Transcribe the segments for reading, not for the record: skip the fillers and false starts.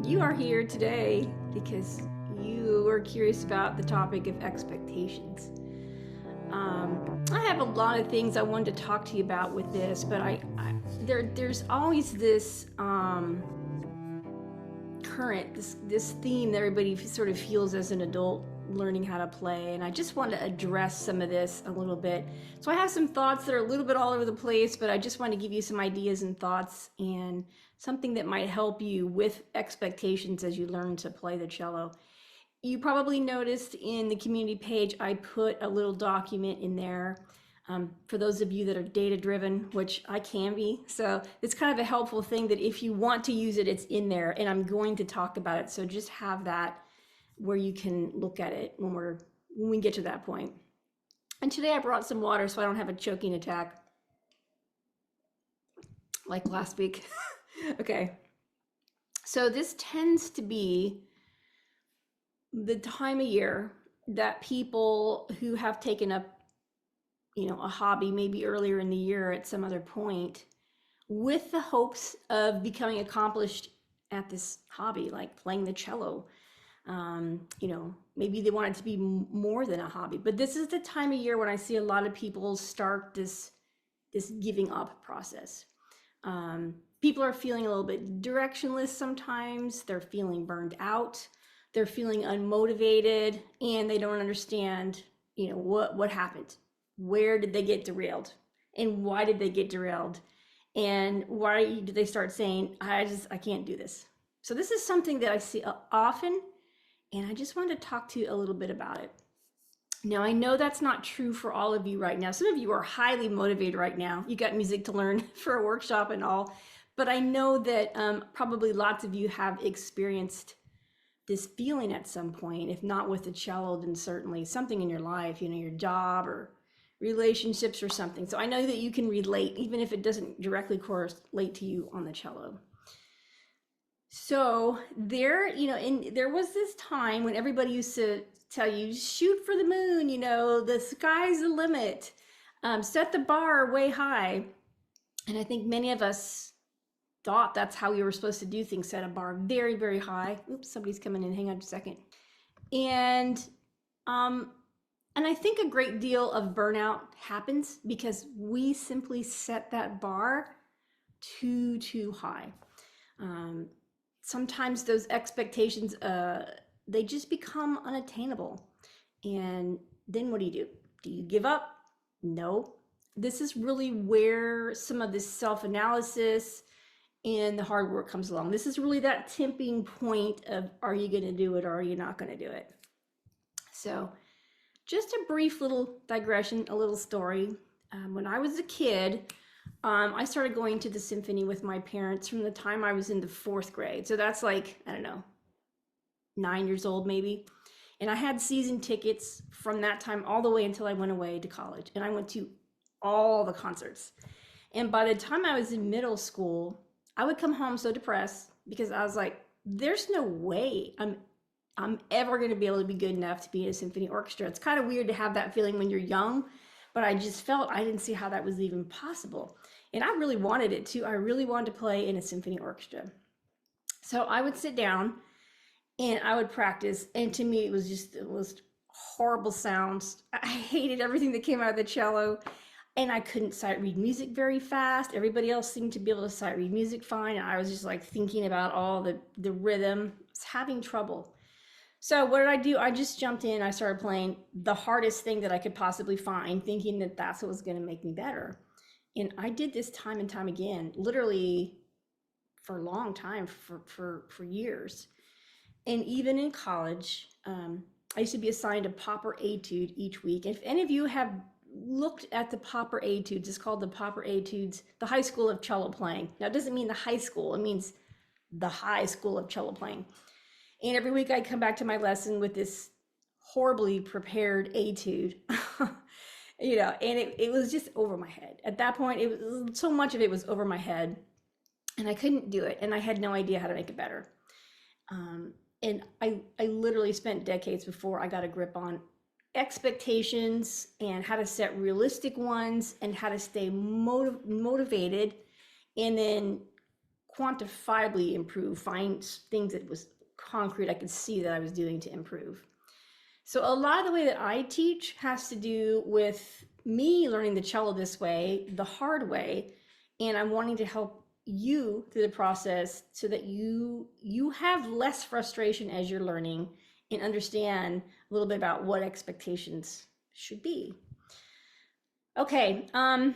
You are here today because you are curious about the topic of expectations. I have a lot of things I wanted to talk to you about with this, but there's always this current, this theme that everybody sort of feels as an adult learning how to play, and I just want to address some of this a little bit. So I have some thoughts that are a little bit all over the place, but I just want to give you some ideas and thoughts and something that might help you with expectations as you learn to play the cello. You probably noticed in the community page, I put a little document in there for those of you that are data driven, which I can be. So it's kind of a helpful thing that if you want to use it, it's in there, and I'm going to talk about it. So just have that where you can look at it when we get to that point. And today I brought some water so I don't have a choking attack like last week. Okay. So this tends to be the time of year that people who have taken up, a hobby maybe earlier in the year at some other point with the hopes of becoming accomplished at this hobby, like playing the cello. Maybe they want it to be more than a hobby, but this is the time of year when I see a lot of people start this giving up process. People are feeling a little bit directionless sometimes. They're feeling burned out. They're feeling unmotivated, and they don't understand, what happened. Where did they get derailed? And why did they get derailed? And why did they start saying, I can't do this? So this is something that I see often, and I just wanted to talk to you a little bit about it. Now, I know that's not true for all of you right now. Some of you are highly motivated right now. You got music to learn for a workshop and all, but I know that probably lots of you have experienced this feeling at some point, if not with the cello, then certainly something in your life, your job or relationships or something. So I know that you can relate, even if it doesn't directly correlate to you on the cello. So there was this time when everybody used to tell you, shoot for the moon, the sky's the limit, set the bar way high. And I think many of us thought that's how we were supposed to do things, set a bar very, very high. Oops, somebody's coming in, hang on a second. And I think a great deal of burnout happens because we simply set that bar too high. Sometimes those expectations, they just become unattainable. And then what do? Do you give up? No. This is really where some of this self-analysis and the hard work comes along. This is really that tipping point of, are you going to do it or are you not going to do it? So just a brief little digression, a little story. When I was a kid, I started going to the symphony with my parents from the time I was in the 4th grade. So that's like, 9 years old maybe. And I had season tickets from that time all the way until I went away to college. And I went to all the concerts. And by the time I was in middle school, I would come home so depressed because I was like, there's no way I'm ever going to be able to be good enough to be in a symphony orchestra. It's kind of weird to have that feeling when you're young, but I just felt I didn't see how that was even possible. And I really wanted it too. I really wanted to play in a symphony orchestra. So I would sit down and I would practice. And to me, it was just the most horrible sounds. I hated everything that came out of the cello. And I couldn't sight read music very fast. Everybody else seemed to be able to sight read music fine. And I was just like thinking about all the rhythm. I was having trouble. So what did I do? I just jumped in. I started playing the hardest thing that I could possibly find, thinking that that's what was going to make me better. And I did this time and time again, literally for a long time, for years. And even in college, I used to be assigned a Popper etude each week. And if any of you have looked at the Popper etudes, it's called the Popper etudes, the high school of cello playing. Now, it doesn't mean the high school, it means the high school of cello playing. And every week I'd come back to my lesson with this horribly prepared etude, and it was just over my head. At that point, it was so much of it was over my head, and I couldn't do it, and I had no idea how to make it better. And I literally spent decades before I got a grip on expectations and how to set realistic ones and how to stay motivated and then quantifiably improve, find things that was concrete I could see that I was doing to improve. So a lot of the way that I teach has to do with me learning the cello this way, the hard way, and I'm wanting to help you through the process so that you have less frustration as you're learning and understand a little bit about what expectations should be. Okay, a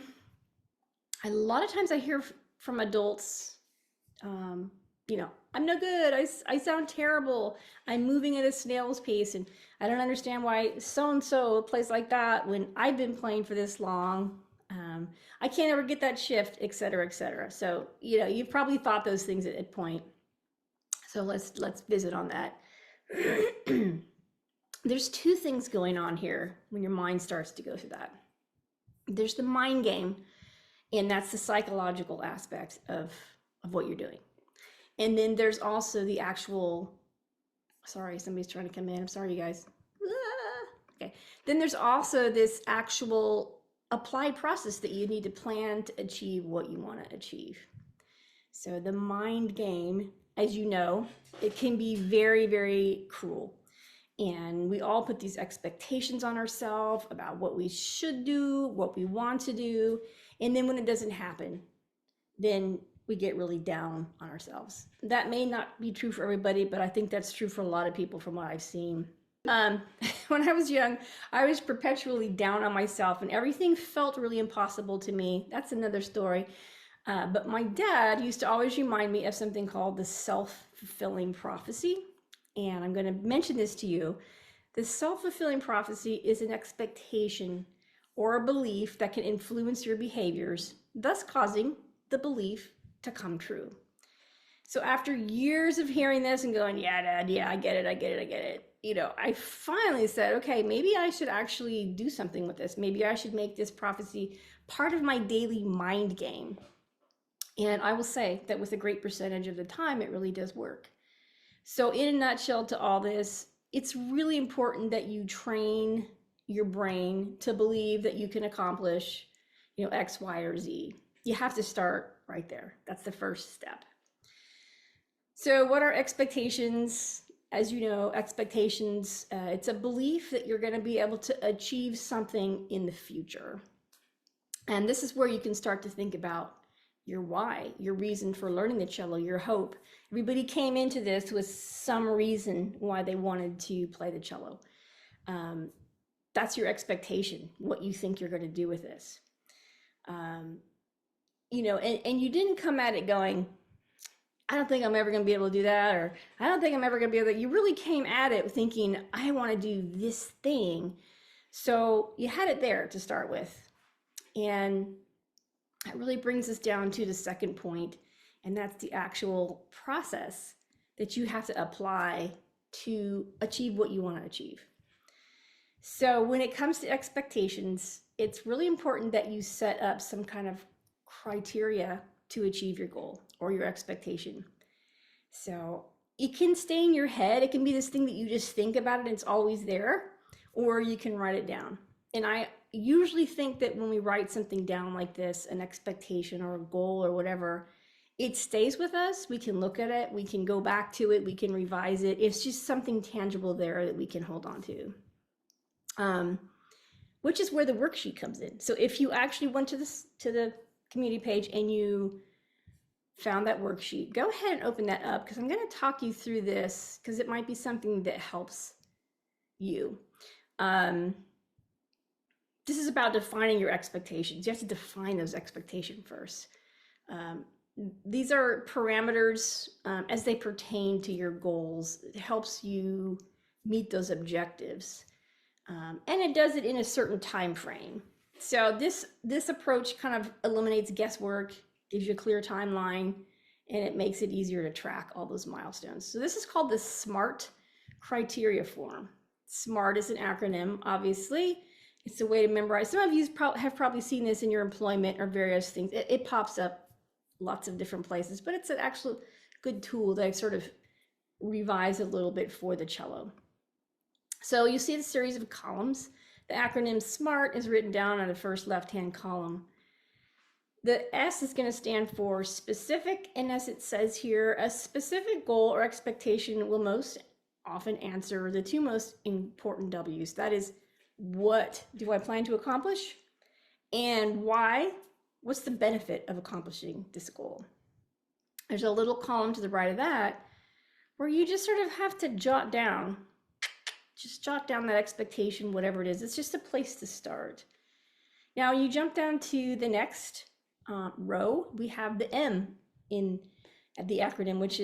lot of times I hear from adults, you know, I'm no good, I sound terrible, I'm moving at a snail's pace, and I don't understand why so-and-so plays like that when I've been playing for this long. I can't ever get that shift, et cetera, et cetera. So, you know, you've probably thought those things at a point. So let's visit on that. There's two things going on here when your mind starts to go through that. There's the mind game, and that's the psychological aspect of what you're doing. And then there's also the actual, sorry, somebody's trying to come in. I'm sorry, you guys. Okay. Then there's also this actual applied process that you need to plan to achieve what you want to achieve. So the mind game, as you know, it can be very, very cruel. And we all put these expectations on ourselves about what we should do, what we want to do. And then when it doesn't happen, then we get really down on ourselves. That may not be true for everybody, but I think that's true for a lot of people from what I've seen. When I was young, I was perpetually down on myself and everything felt really impossible to me. That's another story. But my dad used to always remind me of something called the self-fulfilling prophecy. And I'm going to mention this to you. The self-fulfilling prophecy is an expectation or a belief that can influence your behaviors, thus causing the belief to come true. So after years of hearing this and going, yeah, Dad, yeah, I get it. You know, I finally said, okay, maybe I should actually do something with this. Maybe I should make this prophecy part of my daily mind game. And I will say that with a great percentage of the time, it really does work. So in a nutshell to all this, it's really important that you train your brain to believe that you can accomplish, you know, X, Y, or Z. You have to start right there. That's the first step. So what are expectations? As you know, expectations, it's a belief that you're going to be able to achieve something in the future. And this is where you can start to think about your why, your reason for learning the cello, your hope. Everybody came into this with some reason why they wanted to play the cello. That's your expectation, what you think you're going to do with this. You know, and you didn't come at it going, I don't think I'm ever going to be able to do that, or I don't think I'm ever going to be able to. You really came at it thinking, I want to do this thing. So you had it there to start with. And that really brings us down to the second point, and that's the actual process that you have to apply to achieve what you want to achieve. So when it comes to expectations, it's really important that you set up some kind of criteria to achieve your goal or your expectation. So it can stay in your head. It can be this thing that you just think about it and it's always there, or you can write it down. And I usually think that when we write something down like this, an expectation or a goal or whatever, it stays with us. We can look at it, we can go back to it, we can revise it. It's just something tangible there that we can hold on to. Which is where the worksheet comes in. So if you actually went to the community page and you found that worksheet, go ahead and open that up, because I'm going to talk you through this because it might be something that helps you. This is about defining your expectations. You have to define those expectations first. These are parameters as they pertain to your goals. It helps you meet those objectives. And it does it in a certain time frame. So this approach kind of eliminates guesswork, gives you a clear timeline, and it makes it easier to track all those milestones. So this is called the SMART criteria form. SMART is an acronym, obviously. It's a way to memorize. Some of you have probably seen this in your employment or various things. It pops up lots of different places, but it's an actual good tool that I've sort of revised a little bit for the cello. So you see the series of columns. The acronym SMART is written down on the first left-hand column. The S is going to stand for specific, and as it says here, a specific goal or expectation will most often answer the two most important W's. That is, what do I plan to accomplish? And why? What's the benefit of accomplishing this goal? There's a little column to the right of that where you just sort of have to jot down that expectation, whatever it is. It's just a place to start. Now you jump down to the next row. We have the M in the acronym, which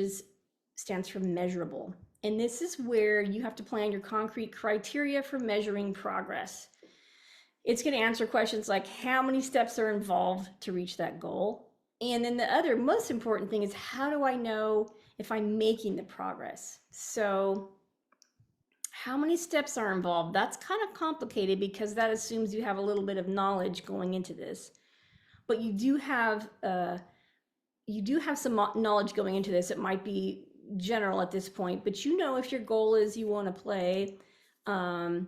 stands for measurable. And this is where you have to plan your concrete criteria for measuring progress. It's going to answer questions like how many steps are involved to reach that goal. And then the other most important thing is, how do I know if I'm making the progress? So how many steps are involved? That's kind of complicated because that assumes you have a little bit of knowledge going into this. But you do have some knowledge going into this. It might be general at this point, but you know, if your goal is you want to play the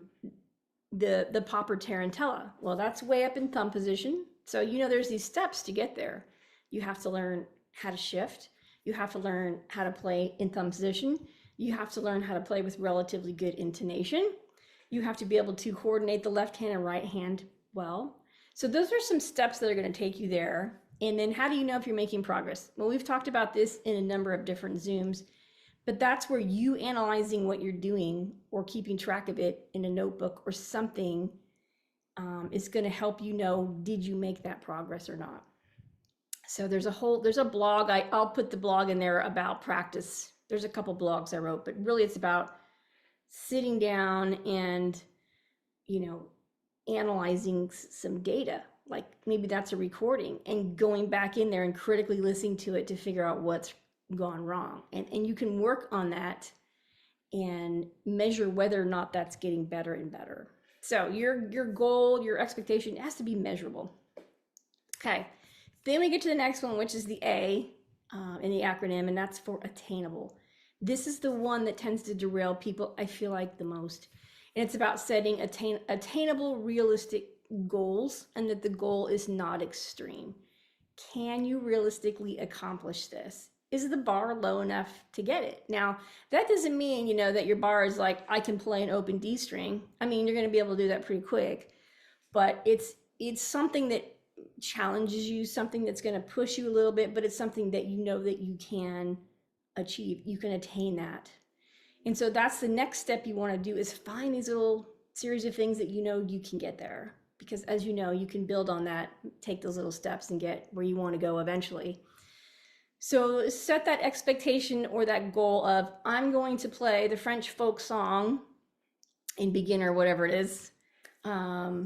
popper tarantella, well, that's way up in thumb position. So you know there's these steps to get there. You have to learn how to shift. You have to learn how to play in thumb position. You have to learn how to play with relatively good intonation. You have to be able to coordinate the left hand and right hand well. So those are some steps that are going to take you there. And then how do you know if you're making progress? Well, we've talked about this in a number of different Zooms, but that's where you analyzing what you're doing or keeping track of it in a notebook or something is going to help you know, did you make that progress or not? So there's a blog. I'll put the blog in there about practice. There's a couple blogs I wrote, but really it's about sitting down and, you know, analyzing some data, like maybe that's a recording, and going back in there and critically listening to it to figure out what's gone wrong. And you can work on that and measure whether or not that's getting better and better. So your goal, your expectation has to be measurable. Okay, then we get to the next one, which is the A in the acronym, and that's for attainable. This is the one that tends to derail people, I feel like, the most. And it's about setting attainable, realistic goals, and that the goal is not extreme. Can you realistically accomplish this? Is the bar low enough to get it? Now, that doesn't mean, you know, that your bar is like, I can play an open D string. I mean, you're going to be able to do that pretty quick, but it's something that challenges you, something that's going to push you a little bit, but it's something that you know that you can achieve, you can attain that. And so that's the next step you want to do, is find these little series of things that you know you can get there. Because as you know, you can build on that, take those little steps and get where you want to go eventually. So set that expectation or that goal of, I'm going to play the French folk song in beginner, whatever it is, by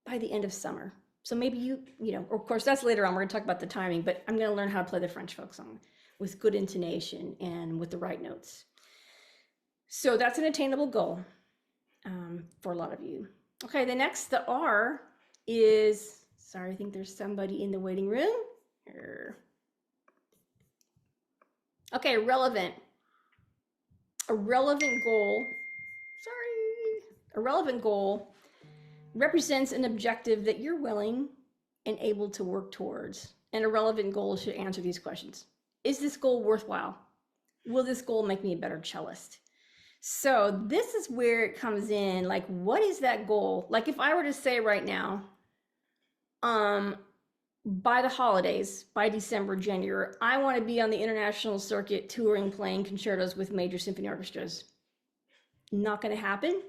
the end of summer. So maybe you know, of course that's later on, we're gonna talk about the timing, but I'm gonna learn how to play the French folk song with good intonation and with the right notes. So that's an attainable goal for a lot of you. Okay, the R is, sorry, I think there's somebody in the waiting room. Okay, relevant. A relevant goal represents an objective that you're willing and able to work towards. And a relevant goal should answer these questions. Is this goal worthwhile? Will this goal make me a better cellist? So this is where it comes in, like, what is that goal? Like if I were to say right now, by the holidays, by December, January, I want to be on the international circuit touring, playing concertos with major symphony orchestras. Not going to happen.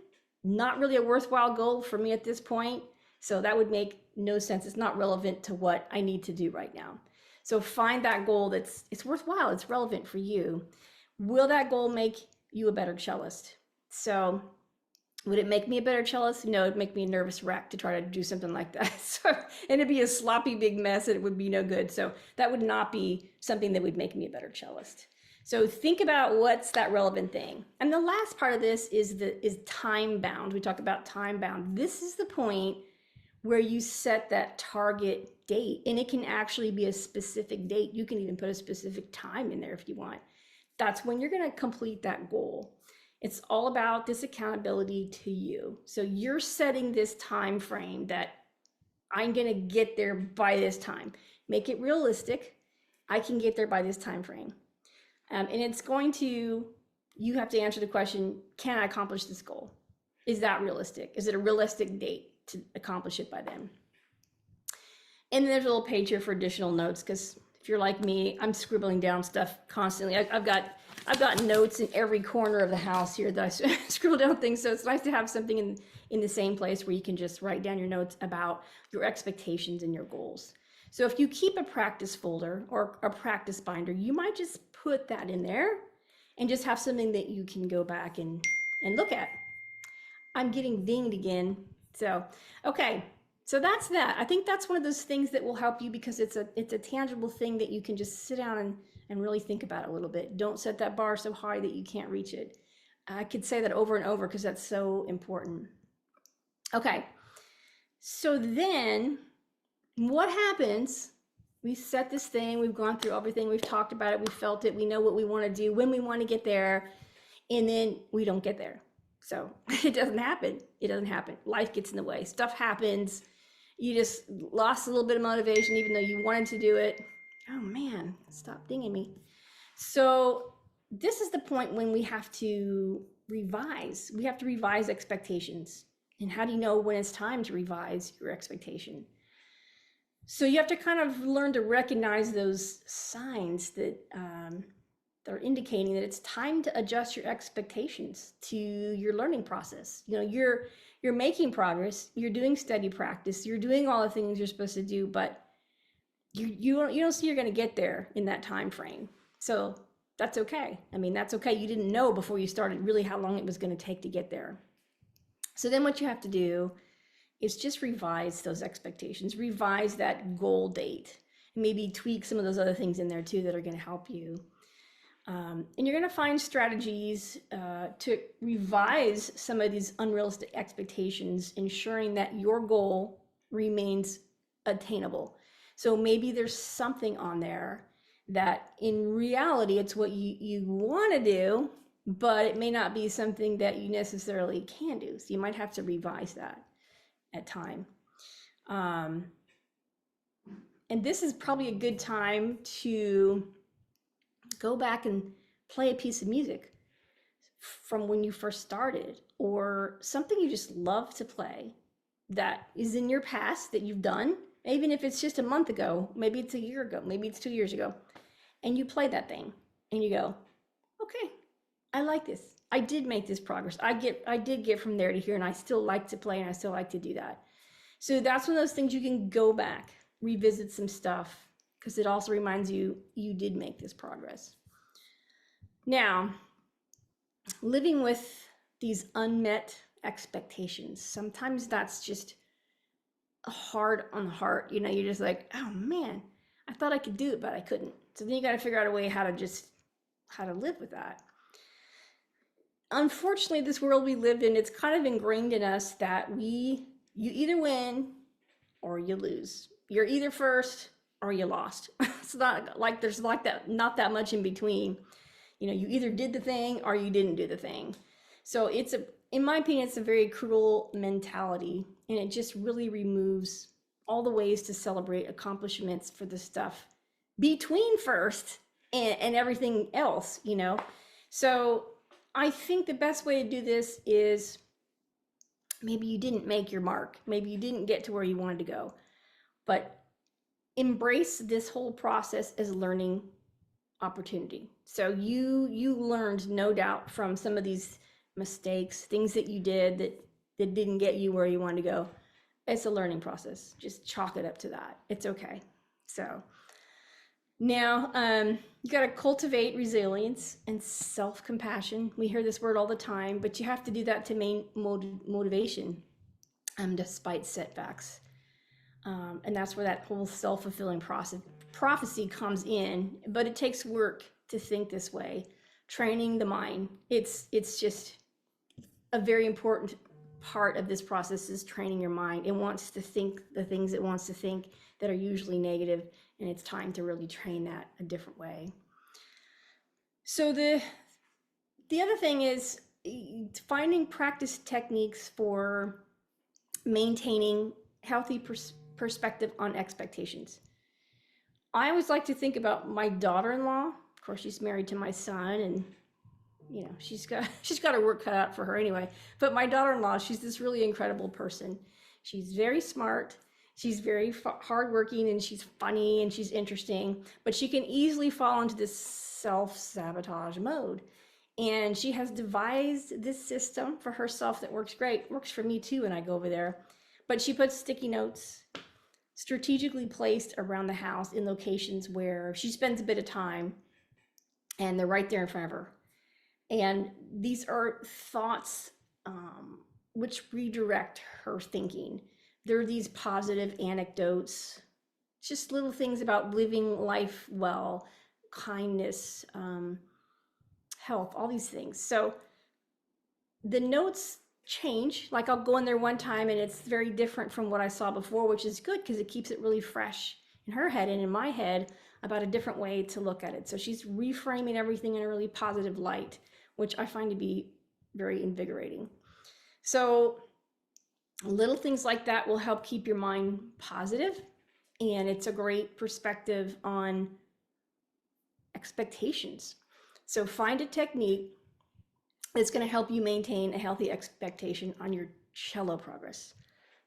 Not really a worthwhile goal for me at this point. So that would make no sense. It's not relevant to what I need to do right now. So find that goal it's worthwhile, it's relevant for you. Will that goal make you a better cellist? So would it make me a better cellist? No, it'd make me a nervous wreck to try to do something like that. So, and it'd be a sloppy big mess and it would be no good. So that would not be something that would make me a better cellist. So think about what's that relevant thing. And the last part of this is time bound. We talk about time bound. This is the point where you set that target date, and it can actually be a specific date. You can even put a specific time in there if you want. That's when you're going to complete that goal. It's all about this accountability to you. So you're setting this time frame that I'm going to get there by this time. Make it realistic. I can get there by this time frame. And it's going to, you have to answer the question, can I accomplish this goal? Is that realistic? Is it a realistic date to accomplish it by then? And then there's a little page here for additional notes, because if you're like me, I'm scribbling down stuff constantly. I've got notes in every corner of the house here that I scribble down things. So it's nice to have something in the same place where you can just write down your notes about your expectations and your goals. So if you keep a practice folder or a practice binder, you might just put that in there and just have something that you can go back and look at. I'm getting dinged again. So, okay. So that's that. I think that's one of those things that will help you, because it's a tangible thing that you can just sit down and really think about a little bit. Don't set that bar so high that you can't reach it. I could say that over and over because that's so important. Okay. So then what happens? We set this thing, we've gone through everything, we've talked about it, we felt it, we know what we want to do, when we want to get there, and then we don't get there. So it doesn't happen. It doesn't happen. Life gets in the way. Stuff happens. You just lost a little bit of motivation, even though you wanted to do it. Oh man, stop dinging me. So this is the point when we have to revise. We have to revise expectations. And how do you know when it's time to revise your expectation? So you have to kind of learn to recognize those signs that are indicating that it's time to adjust your expectations to your learning process. You know, you're making progress, you're doing steady practice, you're doing all the things you're supposed to do, but you don't see you're going to get there in that time frame. So that's okay. I mean, that's okay. You didn't know before you started really how long it was going to take to get there. So then what you have to do is just revise those expectations, revise that goal date, maybe tweak some of those other things in there too that are going to help you. And you're going to find strategies to revise some of these unrealistic expectations, ensuring that your goal remains attainable. So maybe there's something on there that in reality, it's what you want to do, but it may not be something that you necessarily can do. So you might have to revise that at time. And this is probably a good time to go back and play a piece of music from when you first started, or something you just love to play that is in your past that you've done, even if it's just a month ago, maybe it's a year ago, maybe it's 2 years ago, and you play that thing and you go, okay, I like this. I did make this progress. I did get from there to here, and I still like to play and I still like to do that. So that's one of those things you can go back, revisit some stuff, because it also reminds you did make this progress. Now, living with these unmet expectations, sometimes that's just hard on the heart. You know, you're just like, oh man, I thought I could do it, but I couldn't. So then you got to figure out a way how to live with that. Unfortunately, this world we live in, it's kind of ingrained in us that you either win or you lose. You're either first or you lost. It's not like there's like that, not that much in between. You know, you either did the thing or you didn't do the thing. So in my opinion, it's a very cruel mentality, and it just really removes all the ways to celebrate accomplishments for the stuff between first and everything else, you know. So I think the best way to do this is, maybe you didn't make your mark, maybe you didn't get to where you wanted to go, but embrace this whole process as a learning opportunity. So you learned, no doubt, from some of these mistakes, things that you did that didn't get you where you wanted to go. It's a learning process. Just chalk it up to that. It's okay. So now you got to cultivate resilience and self-compassion. We hear this word all the time, but you have to do that to maintain motivation despite setbacks. And that's where that whole self-fulfilling prophecy comes in. But it takes work to think this way. Training the mind. It's just a very important part of this process, is training your mind. It wants to think the things it wants to think that are usually negative, and it's time to really train that a different way. So the other thing is finding practice techniques for maintaining healthy perspective on expectations. I always like to think about my daughter-in-law. Of course, she's married to my son, and you know, she's got her work cut out for her anyway. But my daughter-in-law, she's this really incredible person. She's very smart. She's very hardworking, and she's funny, and she's interesting. But she can easily fall into this self-sabotage mode. And she has devised this system for herself that works great. Works for me too when I go over there. But she puts sticky notes strategically placed around the house in locations where she spends a bit of time, and they're right there in front of her. And these are thoughts which redirect her thinking. There are these positive anecdotes, just little things about living life well, kindness, health, all these things. So the notes change. Like I'll go in there one time and it's very different from what I saw before, which is good because it keeps it really fresh in her head and in my head about a different way to look at it. So she's reframing everything in a really positive light, which I find to be very invigorating. So little things like that will help keep your mind positive, and it's a great perspective on expectations. So find a technique that's going to help you maintain a healthy expectation on your cello progress.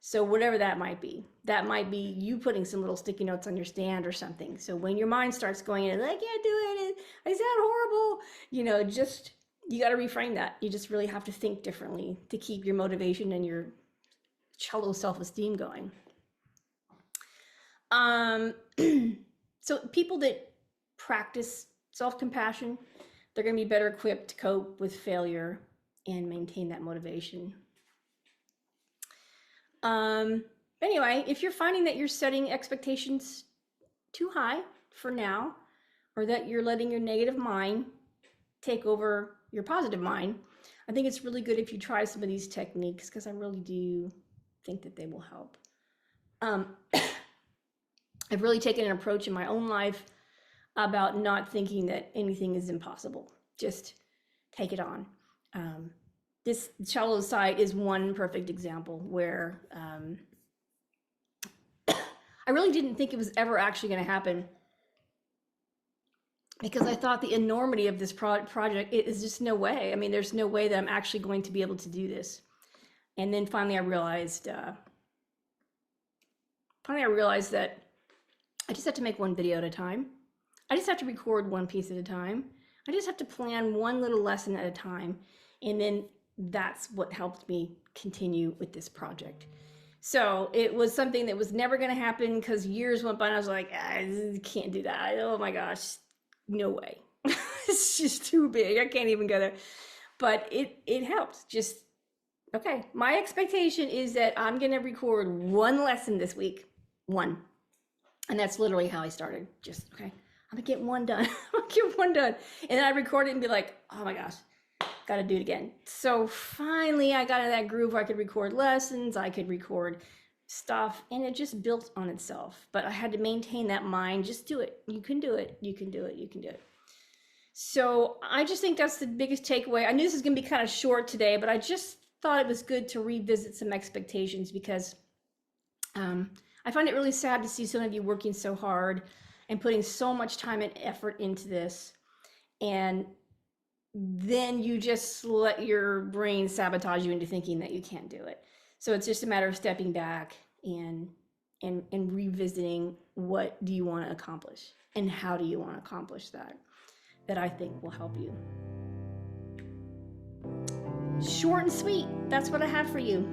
So whatever that might be you putting some little sticky notes on your stand or something. So when your mind starts going in, I can't do it, I sound horrible, you know, just, you got to reframe that. You just really have to think differently to keep your motivation and your cello self-esteem going. So people that practice self-compassion, they're going to be better equipped to cope with failure and maintain that motivation. Anyway, if you're finding that you're setting expectations too high for now, or that you're letting your negative mind take over your positive mind, I think it's really good if you try some of these techniques, because I really do think that they will help. I've really taken an approach in my own life about not thinking that anything is impossible. Just take it on. This cello site is one perfect example where I really didn't think it was ever actually going to happen, because I thought the enormity of this project, it is just no way. I mean, there's no way that I'm actually going to be able to do this. And then finally I realized that I just have to make one video at a time. I just have to record one piece at a time. I just have to plan one little lesson at a time. And then that's what helped me continue with this project. So it was something that was never going to happen, because years went by and I was like, I can't do that. Oh my gosh, no way. It's just too big. I can't even go there. But it helped. Just, okay, my expectation is that I'm going to record one lesson this week. One. And that's literally how I started. Just, okay, I'm gonna get one done. I'm gonna get one done. And then I record it and be like, oh my gosh, gotta do it again. So finally I got in that groove where I could record lessons, I could record stuff, and it just built on itself. But I had to maintain that mind, just do it. You can do it, you can do it, you can do it. So I just think that's the biggest takeaway. I knew this was gonna be kind of short today, but I just thought it was good to revisit some expectations, because I find it really sad to see some of you working so hard and putting so much time and effort into this, and then you just let your brain sabotage you into thinking that you can't do it. So it's just a matter of stepping back and revisiting, what do you want to accomplish and how do you want to accomplish that I think will help you. Short and sweet, that's what I have for you.